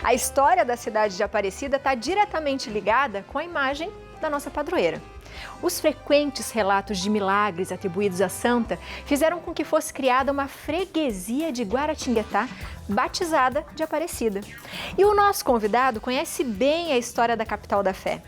A história da cidade de Aparecida está diretamente ligada com a imagem da nossa padroeira. Os frequentes relatos de milagres atribuídos à santa fizeram com que fosse criada uma freguesia de Guaratinguetá, batizada de Aparecida. E o nosso convidado conhece bem a história da capital da fé.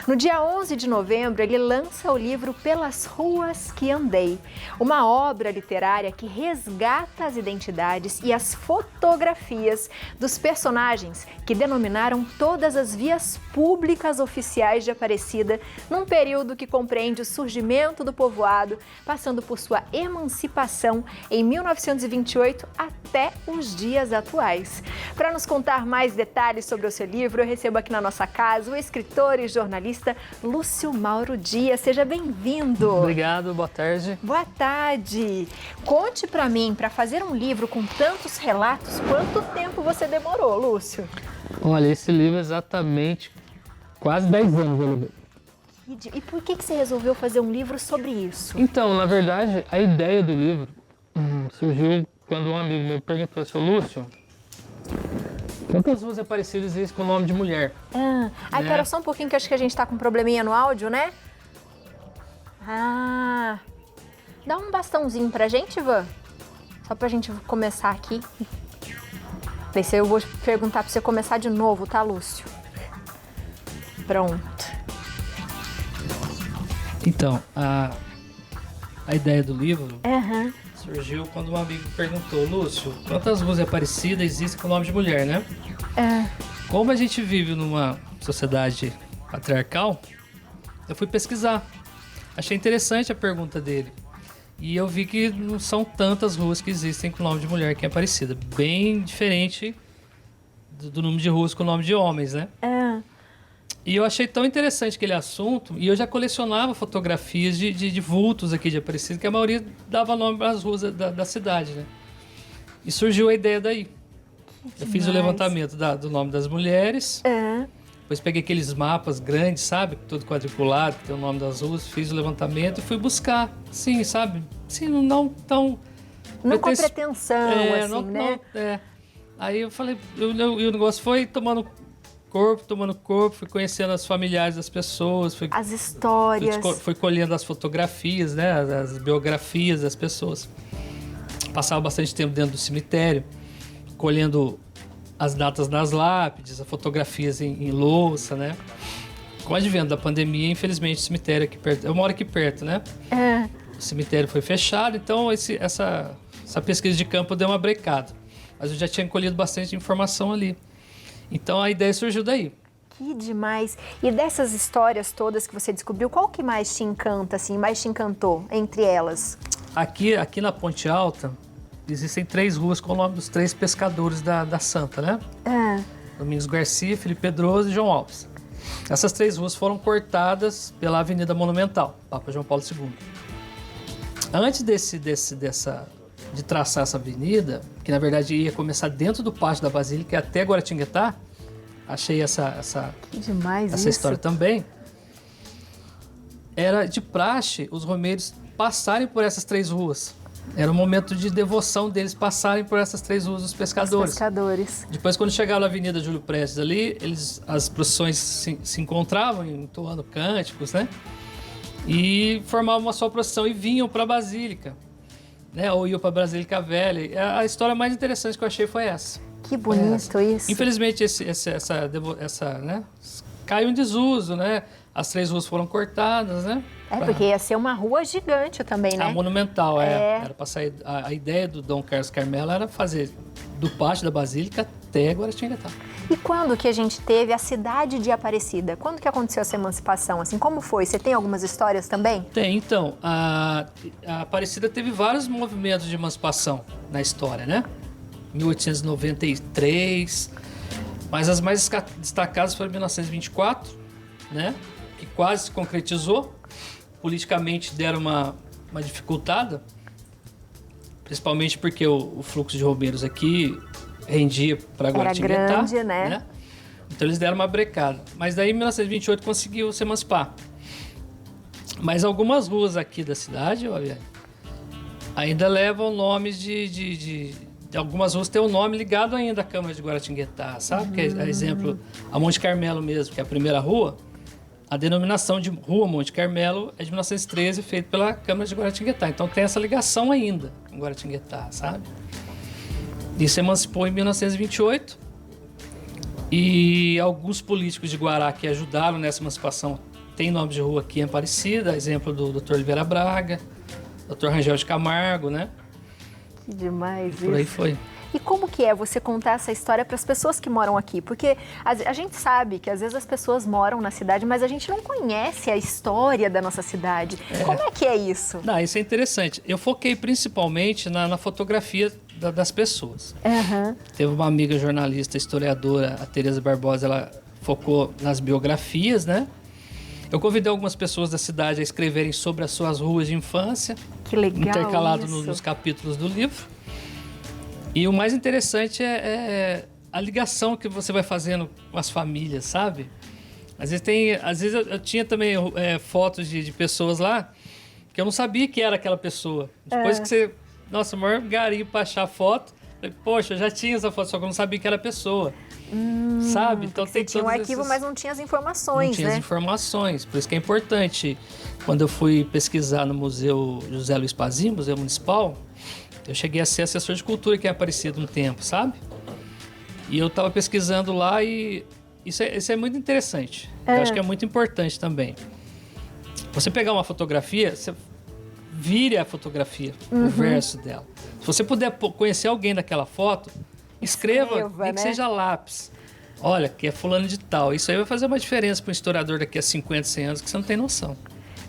No dia 11 de novembro, ele lança o livro Pelas Ruas que Andei, uma obra literária que resgata as identidades e as fotografias dos personagens que denominaram todas as vias públicas oficiais de Aparecida num período que compreende o surgimento do povoado, passando por sua emancipação em 1928 até os dias atuais. Para nos contar mais detalhes sobre o seu livro, eu recebo aqui na nossa casa o escritor e jornalista Lúcio Mauro Dias. Seja bem-vindo. Obrigado, boa tarde. Boa tarde. Conte para mim, para fazer um livro com tantos relatos, quanto tempo você demorou, Lúcio? Olha, esse livro é exatamente quase 10 anos eu levei. E por que você resolveu fazer um livro sobre isso? Então, na verdade, a ideia do livro surgiu quando um amigo meu perguntou assim: Lúcio, quantas ruas Aparecidas existem com o nome de mulher? Ai, pera só um pouquinho que eu acho que a gente tá com um probleminha no áudio, né? Dá um bastãozinho pra gente, Ivan. Só pra gente começar aqui. Daí eu vou perguntar pra você começar de novo, tá, Lúcio? Pronto. Então, a ideia do livro surgiu quando um amigo perguntou: Lúcio, quantas ruas Aparecidas existem com o nome de mulher, né? Como a gente vive numa sociedade patriarcal, eu fui pesquisar. Achei interessante a pergunta dele. E eu vi que não são tantas ruas que existem com o nome de mulher aqui em Aparecida. Bem diferente do número de ruas com o nome de homens, né? E eu achei tão interessante aquele assunto, e eu já colecionava fotografias de vultos aqui de Aparecida, que a maioria dava nome para as ruas da cidade, né? E surgiu a ideia daí. Eu fiz o levantamento do nome das mulheres, depois peguei aqueles mapas grandes, sabe? Todo quadriculado, que tem o nome das ruas, fiz o levantamento e fui buscar, sim, sabe? Sim, não tão... Não com pretensão, assim, né? Aí eu falei, e o negócio foi tomando corpo, fui conhecendo os familiares das pessoas, as histórias, fui colhendo as fotografias, né, as biografias das pessoas. Passava bastante tempo dentro do cemitério, colhendo as datas nas lápides, as fotografias em louça, né. Com o advento da pandemia, infelizmente, o cemitério aqui perto, eu moro aqui perto, né. O cemitério foi fechado, então essa pesquisa de campo deu uma brecada. Mas eu já tinha colhido bastante informação ali. Então a ideia surgiu daí. Que demais! E dessas histórias todas que você descobriu, qual que mais te encanta, assim, mais te encantou entre elas? Aqui na Ponte Alta existem 3 ruas com o nome dos 3 pescadores da Santa, né? Domingos Garcia, Felipe Pedroso e João Alves. Essas 3 ruas foram cortadas pela Avenida Monumental, Papa João Paulo II. Antes de traçar essa avenida, que na verdade ia começar dentro do pátio da Basílica até Guaratinguetá, achei essa história também, era de praxe os romeiros passarem por essas 3 ruas. Era um momento de devoção deles passarem por essas 3 ruas dos pescadores. Depois, quando chegaram na Avenida Júlio Prestes ali, as procissões se encontravam entoando cânticos, né? E formavam uma só procissão e vinham para a Basílica. Né, ou iam para a Basílica Velha. A história mais interessante que eu achei foi essa. Que bonito isso. Infelizmente, essa né, caiu em desuso, né? As 3 ruas foram cortadas, né? Porque ia ser uma rua gigante também, né? A Monumental, Era para sair... A ideia do Dom Carlos Carmela era fazer do pátio da Basílica até Guaratinguetá. E quando que a gente teve a cidade de Aparecida? Quando que aconteceu essa emancipação? Assim, como foi? Você tem algumas histórias também? Tem, então. A Aparecida teve vários movimentos de emancipação na história, né? 1893, mas as mais destacadas foram em 1924, né? Que quase se concretizou. Politicamente deram uma dificultada, principalmente porque o fluxo de romeiros aqui rendia para Guaratinguetá. Era grande, né? Então eles deram uma brecada. Mas daí em 1928 conseguiu se emancipar. Mas algumas ruas aqui da cidade, ainda levam nomes de algumas ruas têm o nome ligado ainda à Câmara de Guaratinguetá, sabe? Que é exemplo, a Monte Carmelo mesmo, que é a primeira rua. A denominação de Rua Monte Carmelo é de 1913, feito pela Câmara de Guaratinguetá. Então tem essa ligação ainda com Guaratinguetá, sabe? Isso se emancipou em 1928 e alguns políticos de Guará que ajudaram nessa emancipação têm nome de rua aqui em Aparecida, exemplo do Dr. Oliveira Braga, Dr. Rangel de Camargo, né? Que demais isso. Por aí foi. E como que é você contar essa história para as pessoas que moram aqui? Porque a gente sabe que às vezes as pessoas moram na cidade, mas a gente não conhece a história da nossa cidade. Como é que é isso? Não, isso é interessante. Eu foquei principalmente na fotografia das pessoas. Teve uma amiga jornalista, historiadora, a Tereza Barbosa, ela focou nas biografias, né? Eu convidei algumas pessoas da cidade a escreverem sobre as suas ruas de infância. Que legal intercalado isso. nos capítulos do livro. E o mais interessante é a ligação que você vai fazendo com as famílias, sabe? Às vezes eu tinha também fotos de pessoas lá que eu não sabia que era aquela pessoa. Depois que você... Nossa, o maior garimpo pra achar foto. Falei, poxa, eu já tinha essa foto, só que eu não sabia que era a pessoa. Sabe? Então você tinha um arquivo, mas não tinha as informações, não tinha né? as informações. Por isso que é importante. Quando eu fui pesquisar no Museu José Luiz Pazim, Museu Municipal, eu cheguei a ser assessor de cultura que é Aparecido um tempo, sabe? E eu estava pesquisando lá e isso é muito interessante. Eu acho que é muito importante também. Você pegar uma fotografia, você vire a fotografia, o verso dela. Se você puder conhecer alguém daquela foto, escreva nem que seja lápis. Olha, que é fulano de tal. Isso aí vai fazer uma diferença para um historiador daqui a 50, 100 anos que você não tem noção.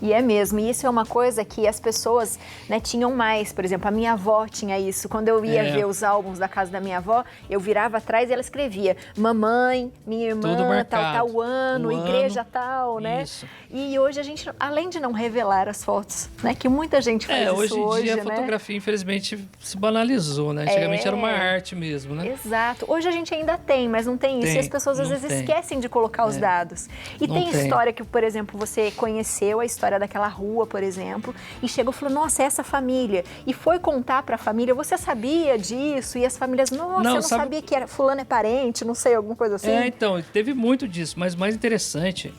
E é mesmo, e isso é uma coisa que as pessoas, né, tinham mais. Por exemplo, a minha avó tinha isso. Quando eu ia ver os álbuns da casa da minha avó, eu virava atrás e ela escrevia mamãe, minha irmã, tal ano, igreja tal, né? Isso. E hoje a gente, além de não revelar as fotos, né, que muita gente faz isso hoje em dia né? a fotografia, infelizmente, se banalizou, né? Antigamente era uma arte mesmo, né? Exato. Hoje a gente ainda tem, mas não tem isso. E as pessoas às vezes esquecem de colocar os dados. E tem história que, por exemplo, você conheceu a história daquela rua, por exemplo, e chegou e falou, nossa, é essa família. E foi contar para a família, você sabia disso? E as famílias, nossa, eu não sabia que era, fulano é parente, não sei, alguma coisa assim. Então, teve muito disso, mas o mais interessante,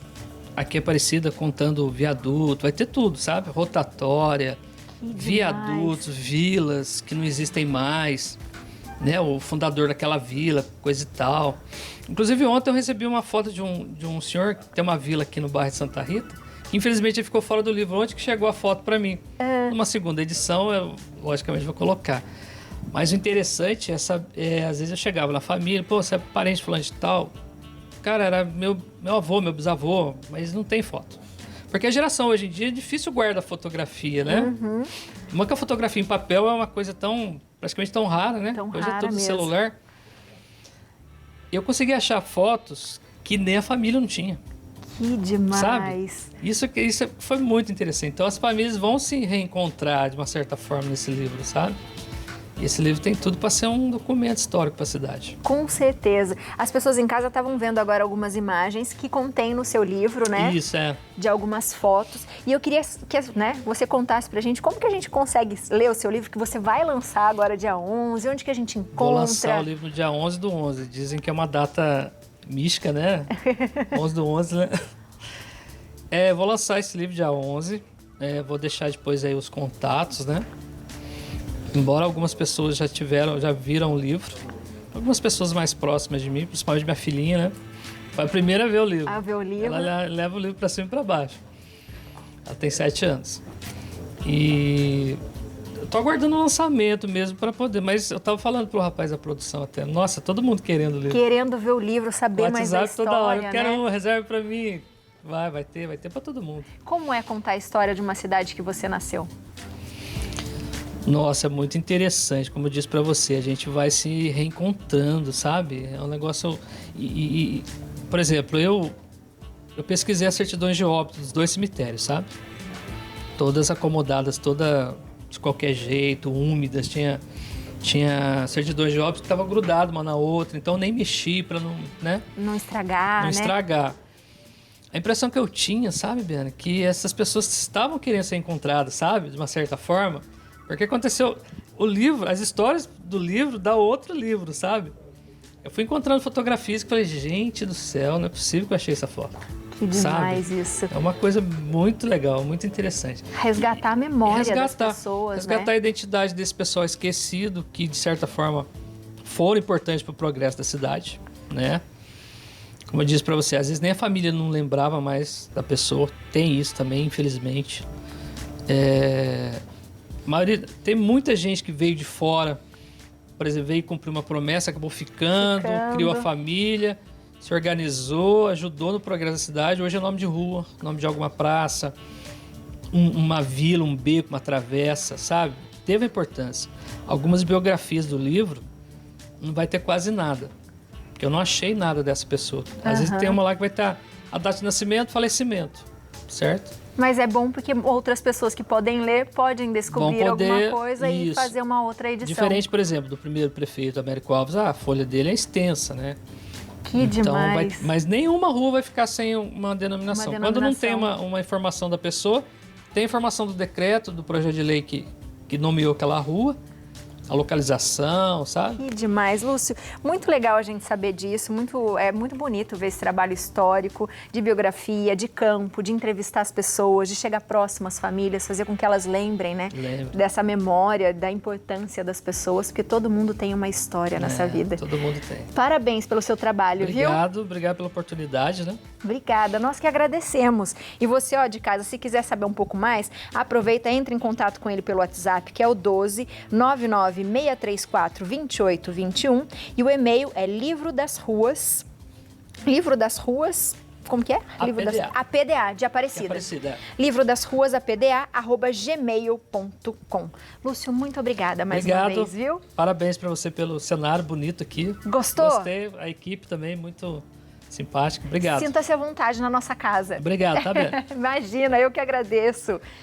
aqui é Aparecida contando viaduto, vai ter tudo, sabe? Rotatória, viadutos, vilas que não existem mais, né? O fundador daquela vila, coisa e tal. Inclusive, ontem eu recebi uma foto de um senhor que tem uma vila aqui no bairro de Santa Rita. Infelizmente ele ficou fora do livro. Onde que chegou a foto para mim? Numa segunda edição, eu logicamente vou colocar. Mas o interessante é, às vezes eu chegava na família, pô, você é parente fulano de tal. Cara, era meu avô, meu bisavô, mas não tem foto. Porque a geração hoje em dia é difícil guardar fotografia, né? Uma que a fotografia em papel é uma coisa praticamente tão rara, né? Hoje é tudo no celular. Eu consegui achar fotos que nem a família não tinha. Que demais! Sabe? Isso foi muito interessante. Então as famílias vão se reencontrar de uma certa forma nesse livro, sabe? E esse livro tem tudo para ser um documento histórico para a cidade. Com certeza. As pessoas em casa estavam vendo agora algumas imagens que contém no seu livro, né? Isso, de algumas fotos. E eu queria que você contasse pra gente como que a gente consegue ler o seu livro, que você vai lançar agora dia 11, onde que a gente encontra? Vou lançar o livro no dia 11/11. Dizem que é uma data mística, né? 11/11, né? Vou lançar esse livro dia 11. Vou deixar depois aí os contatos, né? Embora algumas pessoas já viram o livro. Algumas pessoas mais próximas de mim, principalmente minha filhinha, né? Foi a primeira a ver o livro. A ver o livro. Ela leva o livro pra cima e pra baixo. Ela tem 7 anos. E eu tô aguardando o lançamento mesmo para poder. Mas eu tava falando pro rapaz da produção até. Nossa, todo mundo querendo o livro. Querendo ver o livro, saber mais da história, toda hora. Eu quero né? reserva pra mim. Vai ter para todo mundo. Como é contar a história de uma cidade que você nasceu? Nossa, é muito interessante. Como eu disse para você, a gente vai se reencontrando, sabe? É um negócio... por exemplo, eu pesquisei as certidões de óbito dos 2 cemitérios, sabe? Todas acomodadas, toda de qualquer jeito, úmidas. Tinha certidões de óbito que estavam grudadas uma na outra, então eu nem mexi para não, né? Não estragar, Não né? estragar. A impressão que eu tinha, sabe, Biana, que essas pessoas estavam querendo ser encontradas, sabe? De uma certa forma. Porque aconteceu... o livro, as histórias do livro dá outro livro, sabe? Eu fui encontrando fotografias e falei, gente do céu, não é possível que eu achei essa foto. Que demais sabe? isso. É uma coisa muito legal, muito interessante. Resgatar a memória das pessoas, resgatar a identidade desse pessoal esquecido, que de certa forma foram importantes para o progresso da cidade, né? Como eu disse para você, às vezes nem a família não lembrava mais da pessoa. Tem isso também, infelizmente. Tem muita gente que veio de fora, por exemplo, veio cumprir uma promessa, acabou ficando, criou a família, se organizou, ajudou no progresso da cidade. Hoje é nome de rua, nome de alguma praça, uma vila, um beco, uma travessa, sabe? Teve importância. Algumas biografias do livro não vai ter quase nada, porque eu não achei nada dessa pessoa. Às vezes tem uma lá que vai estar a data de nascimento, falecimento, certo? Mas é bom porque outras pessoas que podem ler podem descobrir alguma coisa e fazer uma outra edição. Diferente, por exemplo, do primeiro prefeito, Américo Alves, a folha dele é extensa, né? Que então, demais. Mas nenhuma rua vai ficar sem uma denominação. Quando não tem uma informação da pessoa, tem a informação do decreto, do projeto de lei que nomeou aquela rua, a localização, sabe? Que demais, Lúcio. Muito legal a gente saber disso. É muito bonito ver esse trabalho histórico, de biografia, de campo, de entrevistar as pessoas, de chegar próximo às famílias, fazer com que elas lembrem, né? Dessa memória, da importância das pessoas, porque todo mundo tem uma história nessa vida. Todo mundo tem. Parabéns pelo seu trabalho, viu? Obrigado pela oportunidade, né? Obrigada, nós que agradecemos. E você, ó, de casa, se quiser saber um pouco mais, aproveita, entre em contato com ele pelo WhatsApp, que é o 12 99634 2821, e o e-mail é livro das ruas, como que é? APDA, de Aparecida. Livro das ruas, APDA, @gmail.com. Lúcio, muito obrigada mais uma vez, viu? Parabéns para você pelo cenário bonito aqui. Gostou? Gostei, a equipe também muito simpática. Obrigado. Sinta-se à vontade na nossa casa. Obrigado, tá bem? Imagina, eu que agradeço.